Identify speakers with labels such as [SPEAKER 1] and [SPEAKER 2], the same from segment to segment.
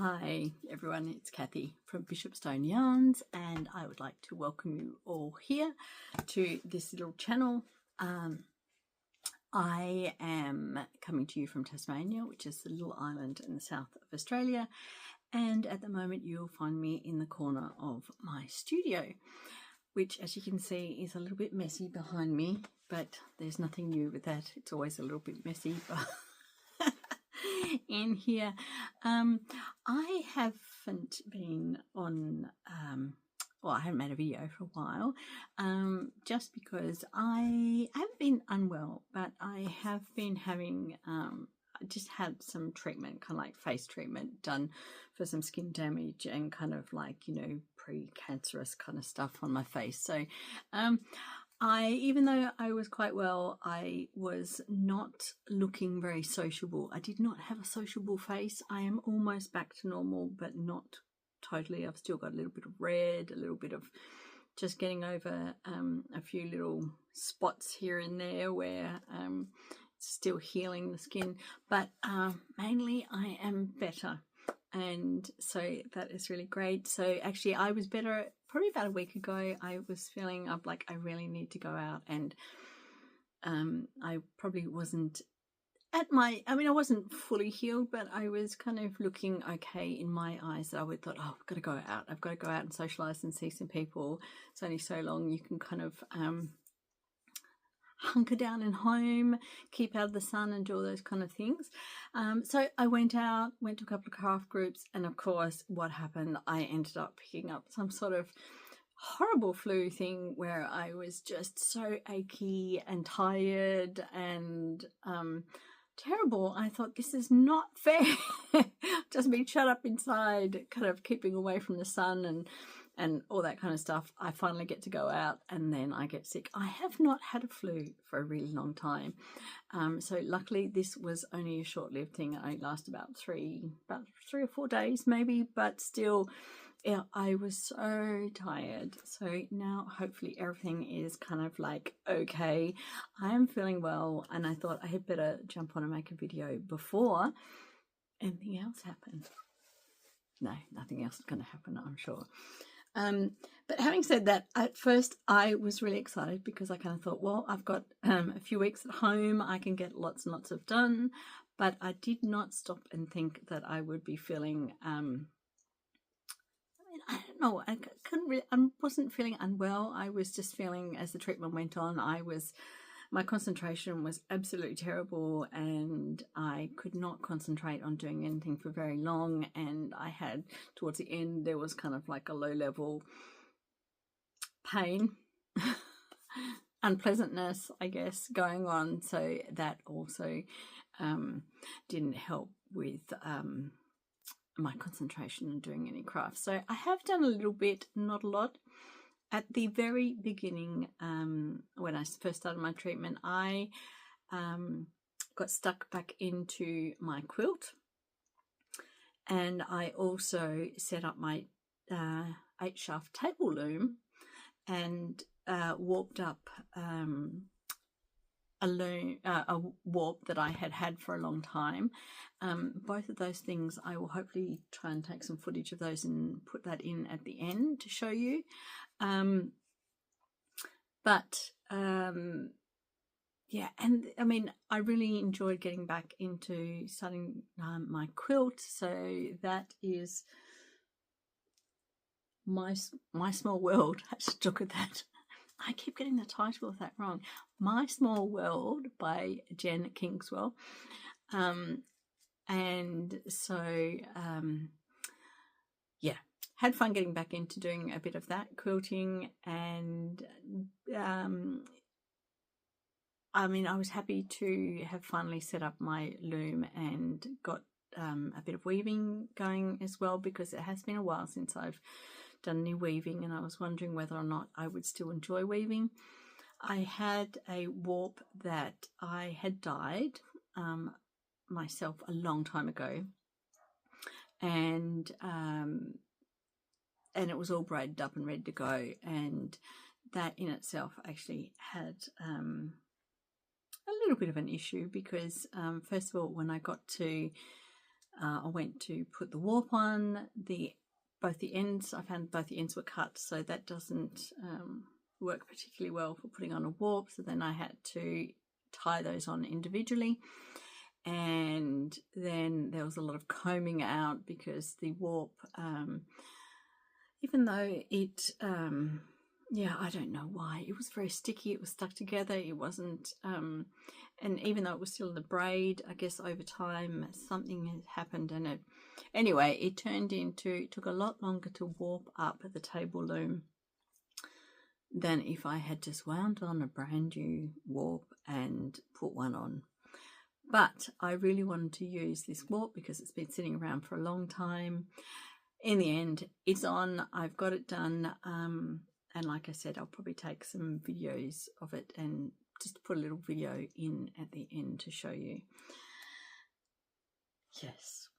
[SPEAKER 1] Hi everyone, it's Kathy from Bishopstone Yarns, and I would like to welcome you all here to this little channel. I am coming to you from Tasmania, which is a little island in the south of Australia, and at the moment you'll find me in the corner of my studio, which, as you can see, is a little bit messy behind me, but there's nothing new with that. It's always a little bit messy, but in here. I haven't been on, well, I haven't made a video for a while, just because I haven't been unwell, but I have been having, I just had some treatment, kind of like face treatment done for some skin damage and kind of like, you know, pre-cancerous kind of stuff on my face. So, even though I was quite well, I was not looking very sociable. I did not have a sociable face. I am almost back to normal, but not totally. I've still got a little bit of red, a little bit of just getting over a few little spots here and there where it's still healing the skin. But mainly I am better. And so that is really great. So actually I was better probably about a week ago. I was feeling like I really need to go out, and I probably wasn't at my, I wasn't fully healed, but I was kind of looking okay in my eyes. I would thought, oh, I've got to go out. I've got to go out and socialise and see some people. It's only so long you can kind of hunker down in home, keep out of the sun and do all those kind of things. So I went out, went to a couple of craft groups, and of course what happened, I ended up picking up some sort of horrible flu thing where I was just so achy and tired and terrible. I thought, this is not fair. Just being shut up inside, kind of keeping away from the sun and all that kind of stuff. I finally get to go out and then I get sick. I have not had a flu for a really long time. So luckily this was only a short-lived thing. It only lasted about three or 4 days maybe, but still, yeah, I was so tired. So now hopefully everything is kind of like okay. I am feeling well, and I thought I had better jump on and make a video before anything else happened. No, nothing else is going to happen, I'm sure. But having said that, at first I was really excited because I kind of thought, well, I've got a few weeks at home, I can get lots and lots of done. But I did not stop and think that I would be feeling I don't know, I wasn't feeling unwell. I was just feeling, as the treatment went on, my concentration was absolutely terrible, and I could not concentrate on doing anything for very long. And I had, towards the end, there was kind of like a low level pain, unpleasantness, I guess, going on. So that also didn't help with my concentration on doing any crafts. So I have done a little bit, not a lot. At the very beginning, when I first started my treatment, I got stuck back into my quilt, and I also set up my 8-shaft table loom and warped up a warp that I had for a long time. Both of those things, I will hopefully try and take some footage of those and put that in at the end to show you. Yeah, and I really enjoyed getting back into starting my quilt. So that is my small world. Let's look at that. I keep getting the title of that wrong. My Small World by Jen Kingswell. And so, yeah, had fun getting back into doing a bit of that quilting. And, I was happy to have finally set up my loom and got a bit of weaving going as well, because it has been a while since I've done any weaving, and I was wondering whether or not I would still enjoy weaving. I had a warp that I had dyed myself a long time ago, and it was all braided up and ready to go, and that in itself actually had a little bit of an issue because first of all, when I got to I went to put the warp on both the ends. I found both the ends were cut, so that doesn't work particularly well for putting on a warp. So then I had to tie those on individually, and then there was a lot of combing out because the warp, even though it yeah, I don't know why, it was very sticky, it was stuck together, it wasn't and even though it was still in the braid, I guess over time something had happened, and it took a lot longer to warp up the table loom than if I had just wound on a brand new warp and put one on. But I really wanted to use this warp because it's been sitting around for a long time. In the end, it's on, I've got it done, and like I said, I'll probably take some videos of it and just put a little video in at the end to show you. Yes,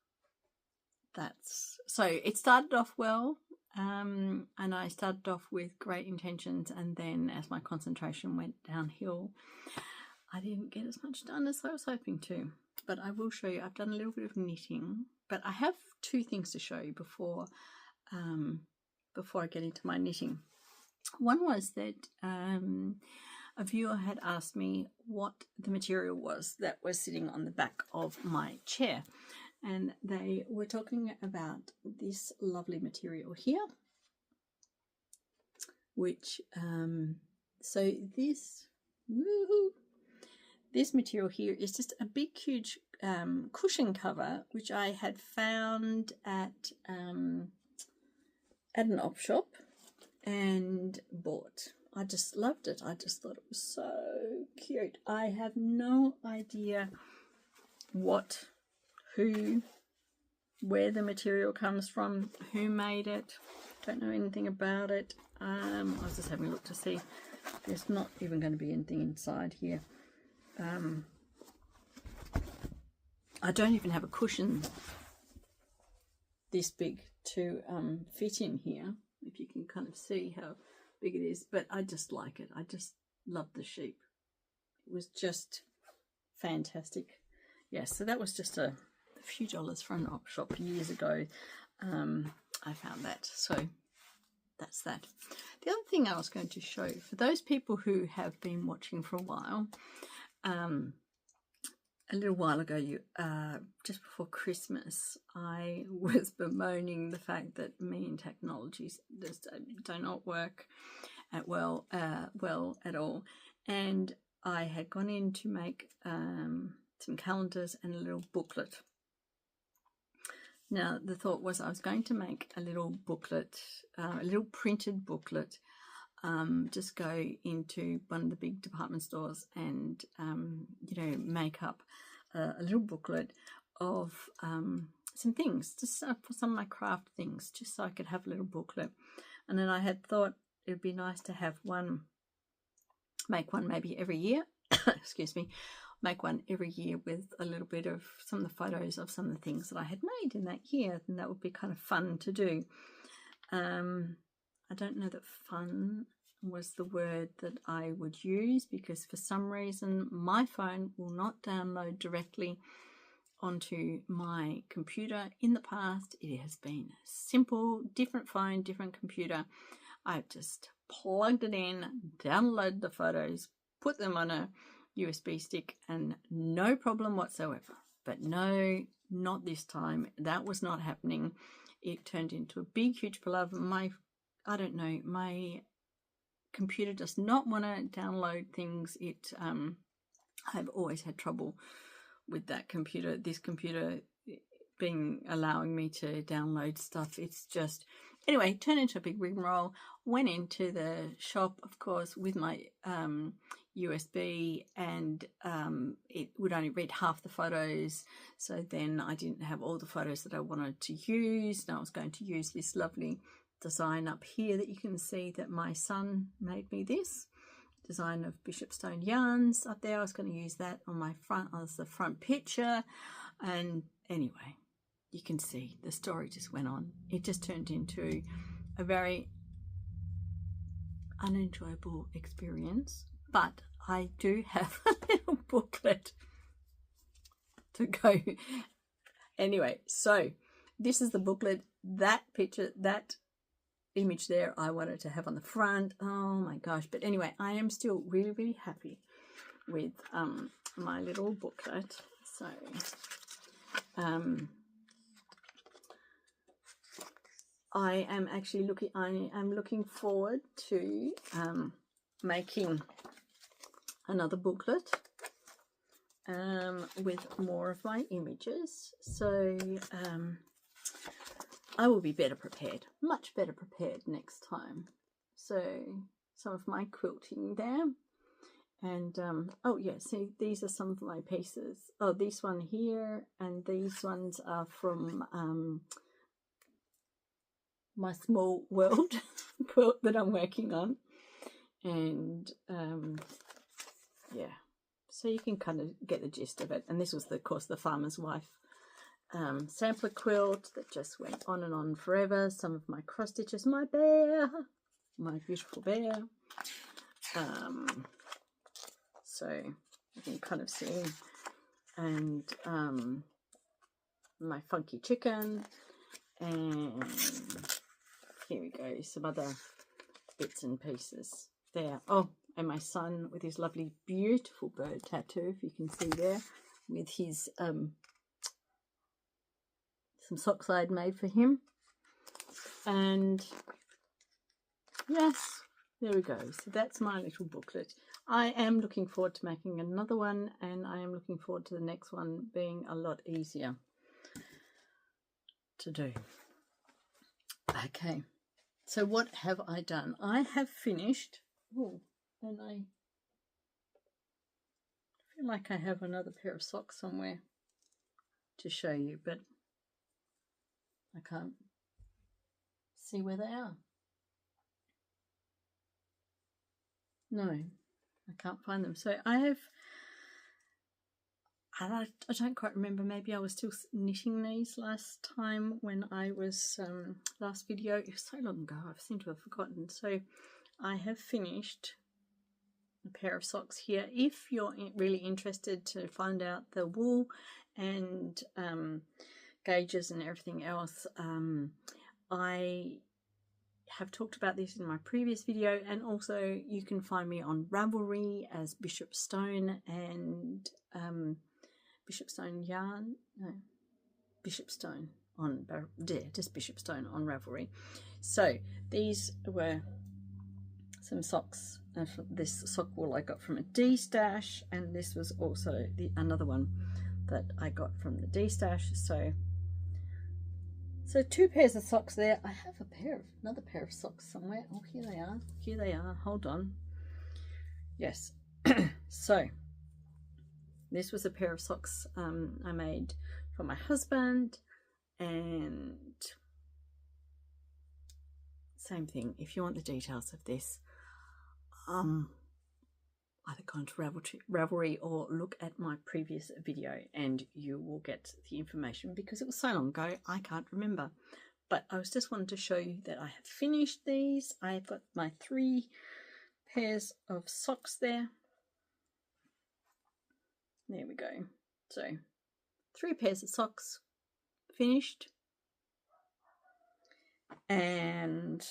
[SPEAKER 1] so it started off well, and I started off with great intentions, and then as my concentration went downhill, I didn't get as much done as I was hoping to. But I will show you, I've done a little bit of knitting, but I have two things to show you before I get into my knitting. One was that a viewer had asked me what the material was that was sitting on the back of my chair, and they were talking about this lovely material here, which so this material here is just a big huge cushion cover, which I had found at an op shop and bought. I just loved it. I just thought it was so cute. I have no idea where the material comes from, who made it. Don't know anything about it. I was just having a look to see. There's not even going to be anything inside here. I don't even have a cushion this big to fit in here, if you can kind of see how big it is, but I just like it. I just love the sheep. It was just fantastic. Yes, so that was just a few dollars from an op shop years ago. I found that, so that's that. The other thing I was going to show, for those people who have been watching for a while, a little while ago, just before Christmas, I was bemoaning the fact that me and technologies just do not work well at all, and I had gone in to make some calendars and a little booklet. Now the thought was I was going to make a little booklet, a little printed booklet. Just go into one of the big department stores and make up a little booklet of some things, just for some of my craft things, just so I could have a little booklet. And then I had thought it would be nice to have make one maybe every year. Excuse me. Make one every year with a little bit of some of the photos of some of the things that I had made in that year, and that would be kind of fun to do. I don't know that fun was the word that I would use, because for some reason my phone will not download directly onto my computer. In the past it has been simple, different phone, different computer. I've just plugged it in, downloaded the photos, put them on a USB stick, and no problem whatsoever. But no, not this time. That was not happening. It turned into a big huge palaver. I don't know, my computer does not want to download things. I've always had trouble with that computer. This computer allowing me to download stuff. It's just, anyway, turned into a big rigmarole. Went into the shop, of course, with my USB, and it would only read half the photos. So then I didn't have all the photos that I wanted to use. And I was going to use this lovely design up here that you can see that my son made me, this design of Bishop Stone yarns up there. I was going to use that on my front as the front picture, and anyway, you can see the story just went on. It just turned into a very unenjoyable experience, but I do have a little booklet to go. Anyway, so this is the booklet. That picture, that image there, I wanted to have on the front. Oh my gosh. But anyway, I am still really, really happy with my little booklet. So I am actually looking forward to making another booklet with more of my images. So I will be better prepared, much better prepared next time. So some of my quilting there. And oh yeah, see, these are some of my pieces. Oh, this one here, and these ones are from my small world quilt that I'm working on. And yeah, so you can kind of get the gist of it. And this was, of course, the farmer's wife sampler quilt that just went on and on forever. Some of my cross stitches, my bear, my beautiful bear. So you can kind of see, and my funky chicken, and here we go, some other bits and pieces there. Oh, and my son with his lovely beautiful bird tattoo, if you can see there, with his some socks I'd made for him. And yes, there we go. So that's my little booklet. I am looking forward to making another one, and I am looking forward to the next one being a lot easier to do. Okay, so what have I done? I have finished. Oh, and I feel like I have another pair of socks somewhere to show you, but I can't see where they are. No, I can't find them. So I don't quite remember. Maybe I was still knitting these last time when I was last video. It was so long ago, I seem to have forgotten. So I have finished a pair of socks here. If you're really interested to find out the wool and gauges and everything else, I have talked about this in my previous video, and also you can find me on Ravelry as Bishop Stone and Bishop Stone yarn. No, Bishop Stone on just Bishop Stone on Ravelry. So these were some socks. This sock wool I got from a D stash, and this was also another one that I got from the D stash. So two pairs of socks there. I have another pair of socks somewhere. Oh, here they are. Here they are. Hold on. Yes. So this was a pair of socks I made for my husband, and same thing. If you want the details of this, either go onto Ravelry or look at my previous video and you will get the information, because it was so long ago I can't remember. But I was just wanting to show you that I have finished these. I've got my 3 pairs of socks there. There we go. So 3 pairs of socks finished. And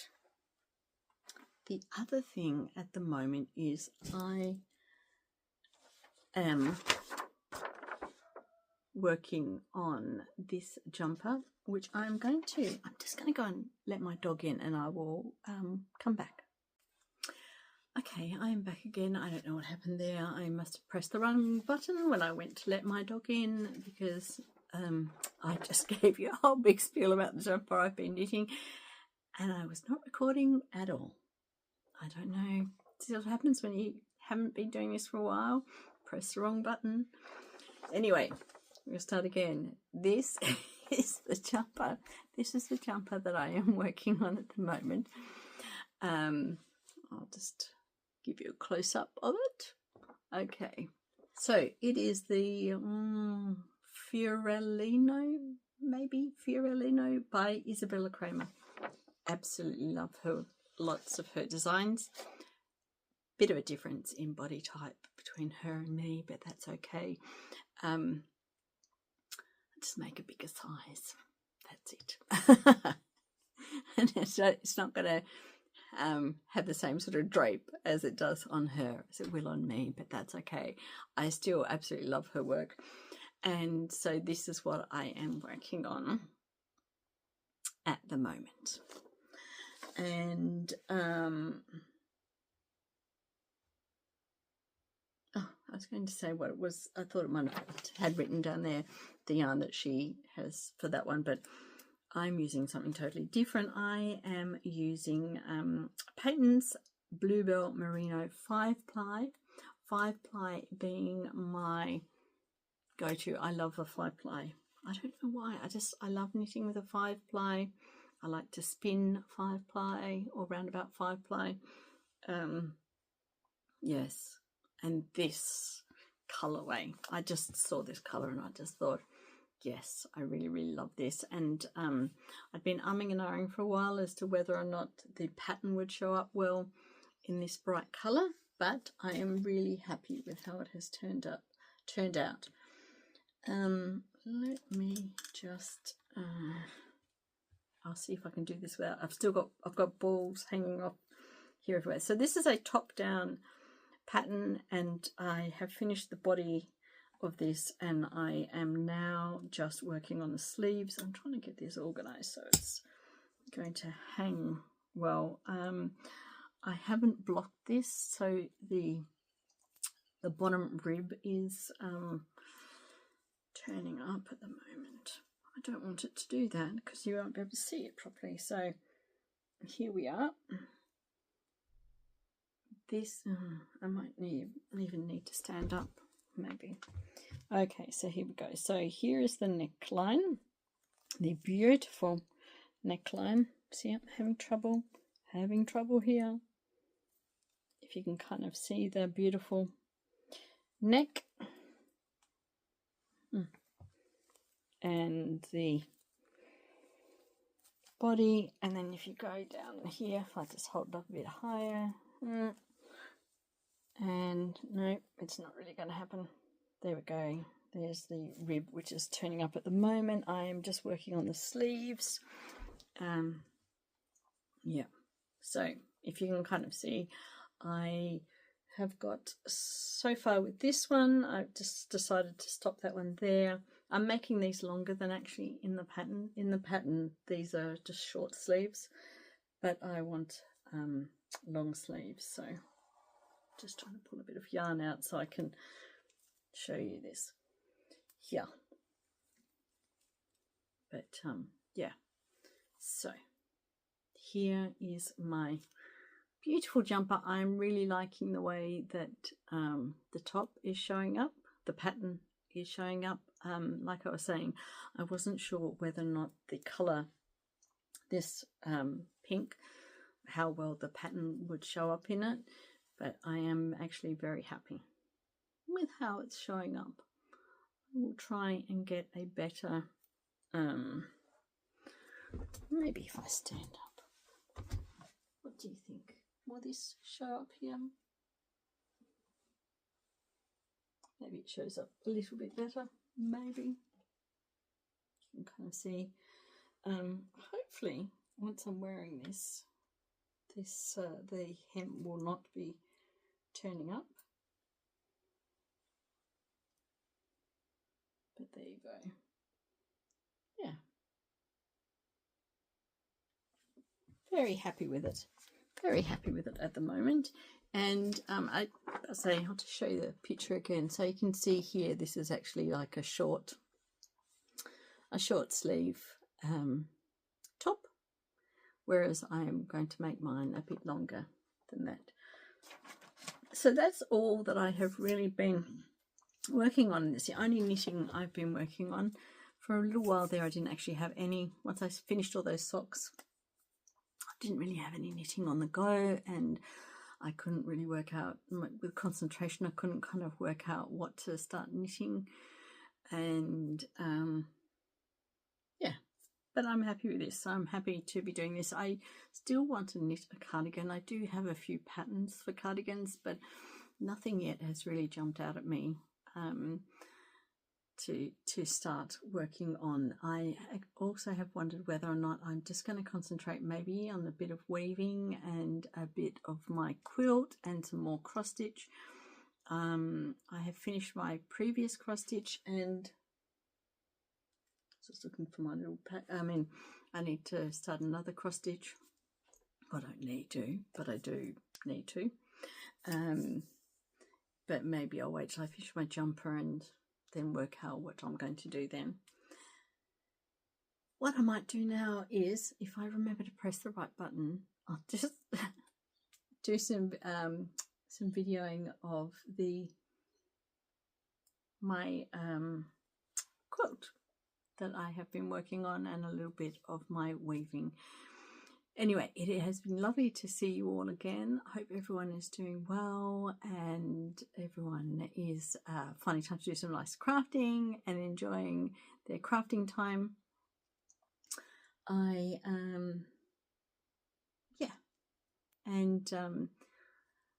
[SPEAKER 1] the other thing at the moment is I am working on this jumper, which I'm just going to go and let my dog in, and I will come back. Okay, I am back again. I don't know what happened there. I must have pressed the wrong button when I went to let my dog in, because I just gave you a whole big spiel about the jumper I've been knitting, and I was not recording at all. I don't know. See what happens when you haven't been doing this for a while? Press the wrong button. Anyway, we'll start again. This is the jumper. This is the jumper that I am working on at the moment. I'll just give you a close-up of it. Okay. So it is the Fiorellino by Isabella Kramer. Absolutely love her. Lots of her designs. Bit of a difference in body type between her and me, but that's okay. just make a bigger size. That's it. And it's not going to have the same sort of drape as it does on her, as it will on me, but that's okay. I still absolutely love her work. And so this is what I am working on at the moment. And I was going to say what it was. I thought it might have had written down there the yarn that she has for that one, but I'm using something totally different. I am using Peyton's Bluebell Merino 5-ply. 5-ply being my go-to. I love a 5-ply. I don't know why. I love knitting with a 5-ply. I like to spin 5-ply or roundabout 5-ply. Yes. And this colorway, I just saw this color and I just thought, yes, I really, really love this. And I'd been umming and ahhing for a while as to whether or not the pattern would show up well in this bright color, but I am really happy with how it has turned out. Let me just I'll see if I can do this without, I've got balls hanging off here everywhere. So this is a top-down pattern, and I have finished the body of this, and I am now just working on the sleeves. I'm trying to get this organized so it's going to hang well. I haven't blocked this, so the bottom rib is turning up at the moment. I don't want it to do that because you won't be able to see it properly. So here we are. This I might even need to stand up maybe. Okay, so here we go. So here is the neckline, the beautiful neckline. See, I'm having trouble here. If you can kind of see the beautiful neck and the body, and then if you go down here, if I just hold it up a bit higher, and no, it's not really going to happen. There we go. There's the rib, which is turning up at the moment. I am just working on the sleeves. Yeah, so if you can kind of see, I have got, so far with this one, I've just decided to stop that one there. I'm making these longer than actually in the pattern. In the pattern, these are just short sleeves, but I want long sleeves, so just trying to pull a bit of yarn out so I can show you this here. But yeah, so here is my beautiful jumper. I'm really liking the way that the top is showing up, the pattern is showing up. Like I was saying, I wasn't sure whether or not the color, this pink, how well the pattern would show up in it, but I am actually very happy with how it's showing up. I will try and get a better, maybe if I stand up. What do you think? Will this show up here? Maybe it shows up a little bit better, maybe. You can kind of see. Hopefully, once I'm wearing this, the hem will not be turning up. But there you go. Yeah. Very happy with it. Very happy with it at the moment. And I'll just show you the picture again. So you can see here, this is actually like a short sleeve top, whereas I am going to make mine a bit longer than that. So that's all that I have really been working on. It's the only knitting I've been working on. For a little while there, I didn't actually have any. Once I finished all those socks, I didn't really have any knitting on the go, and I couldn't really work out, with concentration, I couldn't kind of work out what to start knitting. And yeah, but I'm happy with this. I'm happy to be doing this. I still want to knit a cardigan. I do have a few patterns for cardigans, but nothing yet has really jumped out at me to start working on. I also have wondered whether or not I'm just going to concentrate maybe on a bit of weaving and a bit of my quilt and some more cross stitch. I have finished my previous cross stitch and just looking for my little pack. I need to start another cross stitch. I don't need to, but I do need to. But maybe I'll wait till I finish my jumper and then work out what I'm going to do then. What I might do now is, if I remember to press the right button, I'll just do some videoing of my quilt that I have been working on and a little bit of my weaving. Anyway, it has been lovely to see you all again. I hope everyone is doing well and everyone is finding time to do some nice crafting and enjoying their crafting time.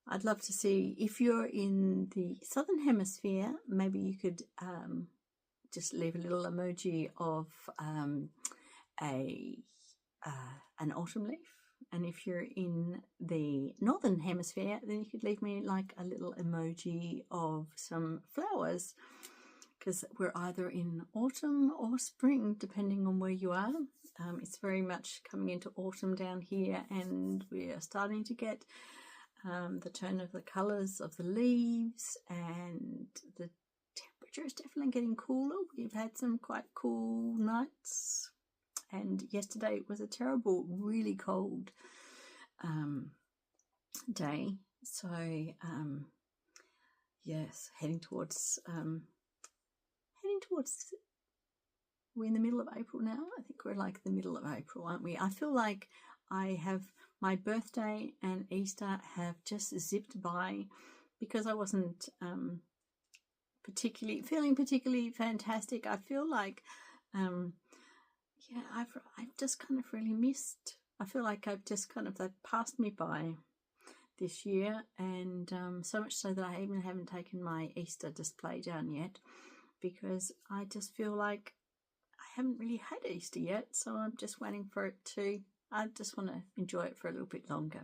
[SPEAKER 1] I'd love to see, if you're in the Southern Hemisphere, maybe you could just leave a little emoji of an autumn leaf, and if you're in the Northern Hemisphere, then you could leave me like a little emoji of some flowers, because we're either in autumn or spring depending on where you are. It's very much coming into autumn down here, and we are starting to get the turn of the colours of the leaves, and the temperature is definitely getting cooler. We've had some quite cool nights, and yesterday it was a terrible, really cold day. So yes, heading towards we're in the middle of April now. I think we're like the middle of April, aren't we? I feel like I have, my birthday and Easter have just zipped by because I wasn't feeling particularly fantastic. I feel like I've just kind of really missed. I feel like I've just kind of, they've passed me by this year, and so much so that I even haven't taken my Easter display down yet, because I just feel like I haven't really had Easter yet, so I'm just waiting for it to, I just want to enjoy it for a little bit longer.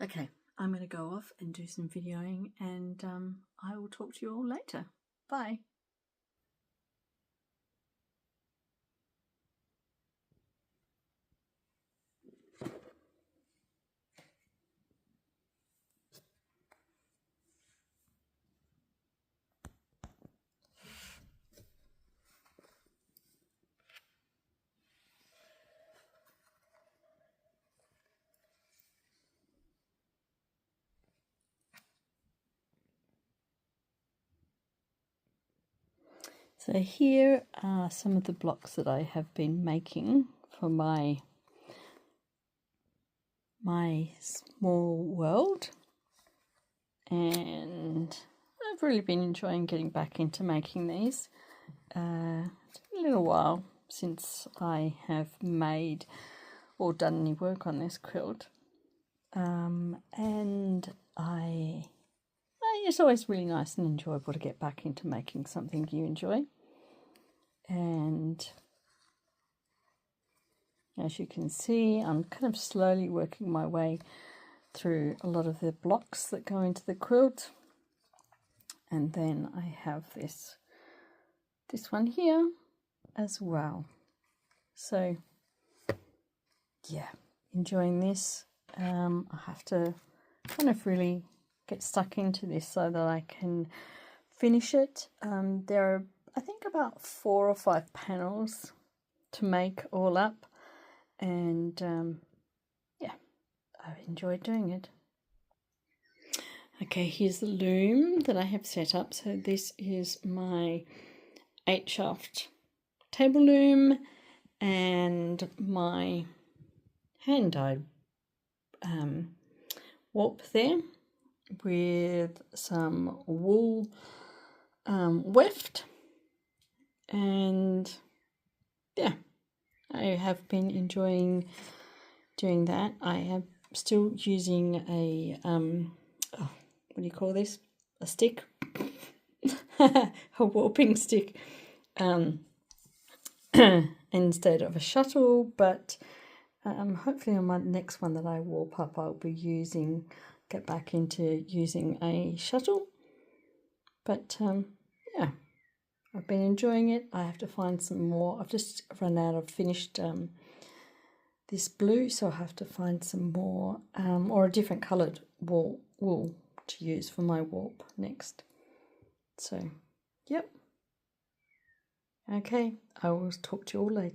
[SPEAKER 1] Okay, I'm going to go off and do some videoing, and I will talk to you all later. Bye. So here are some of the blocks that I have been making for my small world, and I've really been enjoying getting back into making these. It's been a little while since I have made or done any work on this quilt, and it's always really nice and enjoyable to get back into making something you enjoy. And as you can see, I'm kind of slowly working my way through a lot of the blocks that go into the quilt. And then I have this one here as well. So yeah, enjoying this. I have to kind of really get stuck into this so that I can finish it. There are, I think, about 4 or 5 panels to make all up, and yeah, I've enjoyed doing it. Okay, here's the loom that I have set up. So this is my 8-shaft table loom and my hand-dyed warp there with some wool weft, and yeah, I have been enjoying doing that. I am still using a what do you call this? A stick.
[SPEAKER 2] a warping stick instead of a shuttle, but hopefully on my next one that I warp up, I'll be get back into using a shuttle. But yeah, I've been enjoying it. I have to find some more. I've just run out of finished this blue, so I have to find some more or a different coloured wool to use for my warp next. So, yep. Okay, I will talk to you all later.